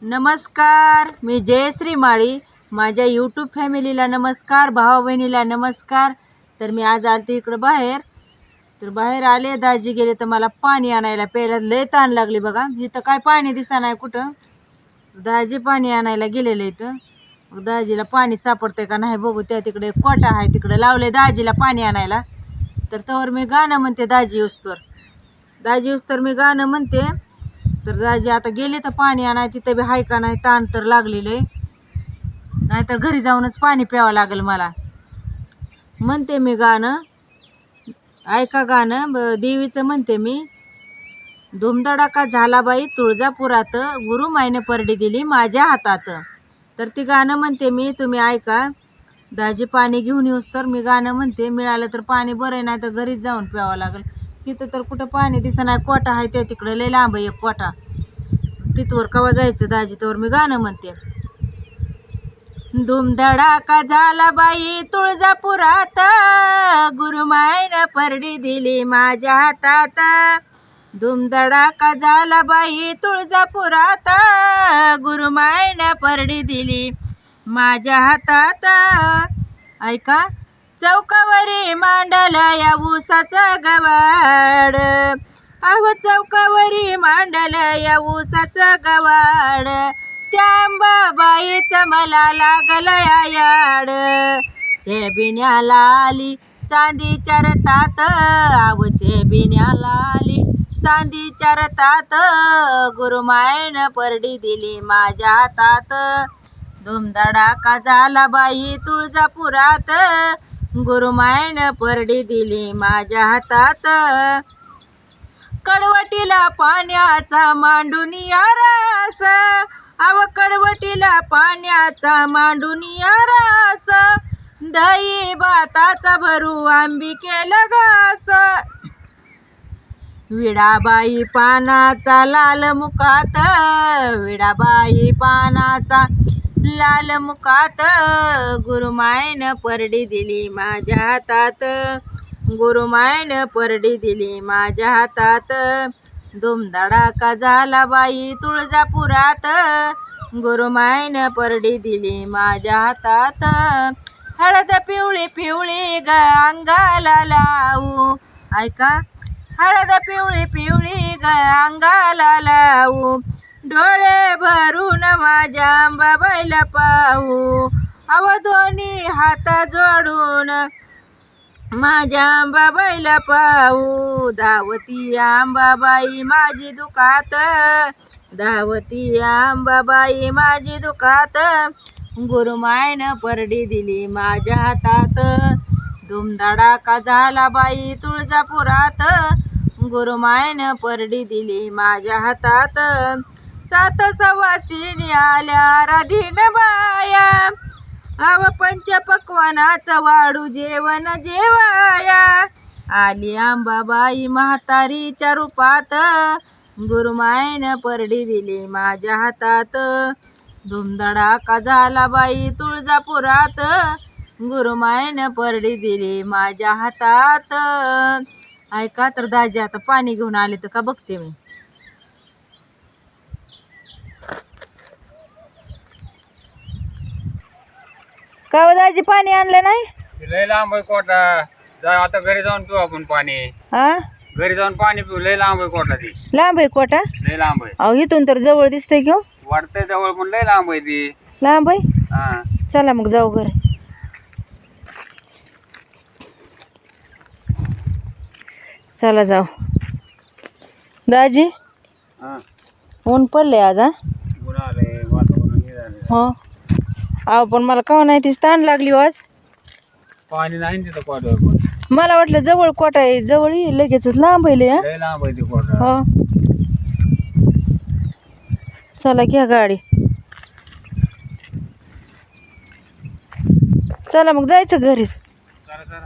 नमस्कार, मी जयश्री माळी. माझ्या यूट्यूब फॅमिलीला नमस्कार, भावा बहिणीला नमस्कार. तर मी आज आलते इकडं बाहेर. तर बाहेर आले, दाजी गेले तर मला पाणी आणायला, प्यायला लय ताण लागली बघा. इथं काय पाणी दिसा नाही कुठं. दाजी पाणी आणायला गेलेले इथं. मग दाजीला पाणी सापडते का नाही बघू. त्या तिकडे कोटा आहे, तिकडे लावले दाजीला पाणी आणायला. तर तवर मी गाणं म्हणते, दाजी येऊस्तर मी गाणं म्हणते. तर दाजी आता गेले तर पाणी आणाय, तिथं बी हाय का नाही ताण तर लागलेलं आहे. नाहीतर घरी जाऊनच पाणी प्यावं लागेल मला. म्हणते मी गाणं, ऐका गाणं देवीचं म्हणते मी. धुमधडाका झाला बाई तुळजापुरात, गुरुमाईने परडी दिली माझ्या हातात. तर ती गाणं म्हणते मी, तुम्ही ऐका. दाजी पाणी घेऊन येऊस तर मी गाणं म्हणते. मिळालं तर पाणी बरं, नाही तर घरीच जाऊन प्यावं लागेल. तिथं तर कुठं पाणी दिसं नाही. कोटा आहे त्या तिकडे लय लांब आहे एक कोटा. तिथवर कवा जायचं दाजी, तवर मी गाणं म्हणते. धुमधडाका झाला बाई तुळजापुरात, गुरुमाईनं परडी दिली माझ्या हातात. धुमधडाका झाला बाई तुळजापुरात, गुरुमाईनं परडी दिली माझ्या हातात. ऐका. चौकावरी मांडलं या ऊसाचं गवाड, अहो चौकावरी मांडलं या ऊसाचं गवाड. त्या अंबाबाईचं मला लागलं या याड. चेबिण्याला आली चांदीच्या रथात, अहो चेबिण्याला आली चांदीच्या रथात. गुरुमाईनं परडी दिली माझ्या हातात. धुमधडाका झाला बाई तुळजापुरात, गुरुमाईनं परडी दिली माझ्या हातात. कडवटीला पाण्याचा मांडुनिया रस, अव कडवटीला पाण्याचा मांडुनिया रस. दही भाताचा भरू अंबिकेला घास. विडाबाई पानाचा लाल मुखात, विडाबाई पानाचा लाल मुखात. गुरुमाईनं परडी दिली माझ्या हातात, गुरुमाईनं परडी दिली माझ्या हातात. धुमधडाका झाला बाई तुळजापुरात, गुरुमाईनं परडी दिली माझ्या हातात. हळद पिवळी पिवळी ग अंगाला लावू, ऐका. हळद पिवळी पिवळी ग अंगाला लावू, डोळे भरून माझ्या अंबाबाईला पाहू. अव दोन्ही हात जोडून माझ्या अंबाबाईला पाहू. धावती अंबाबाई माझी दुखात, धावती अंबाबाई माझी दुखात. गुरुमाईनं परडी दिली माझ्या हातात. धुमधडाका झाला बाई तुळजापुरात, गुरुमाईनं परडी दिली माझ्या हातात. सात सवासिनी आल्या राधीन बाया, अव पंचपक्वानाचं वाढू जेवण जेवाया. आली अंबाबाई म्हातारीच्या रूपात, गुरुमाईनं परडी दिली माझ्या हातात. धुमधडाका झाला बाई तुळजापुरात, गुरुमाईनं परडी दिली माझ्या हातात. ऐका. तर दाजी आता पाणी घेऊन आले तर का बघते मी. का दाजी पाणी आणलं नाही? लय लांब आहे कोटा. जा आता घरी जाऊन पिऊ आपण पाणी. हा, घरी जाऊन पाणी पिऊ. लय लांब आहे कोटा ती. लांब आहे कोटा? लय लांब आहे. अहो इथून तर जवळ दिसतंय घेऊ. वाटतंय जवळ पण लय लांब आहे ती. लांब आहे. हा. चला मग जाऊ घरी. चला जाऊ. दाजी हा. ऊन पडले आज. हा, ऊन आलंय, वातावरण हे झालंय. हो. अहो पण मला का नाही तीच ताण लागली हो आज. पाणी नाही तिथं कोटावर पण. मला वाटलं जवळ कोटा आहे, जवळ ये लगेचच लांब आहे लय. हा, लय लांब आहे ती कोटा. हो. चला घ्या गाडी. चला मग जायचं घरीच. चला चला.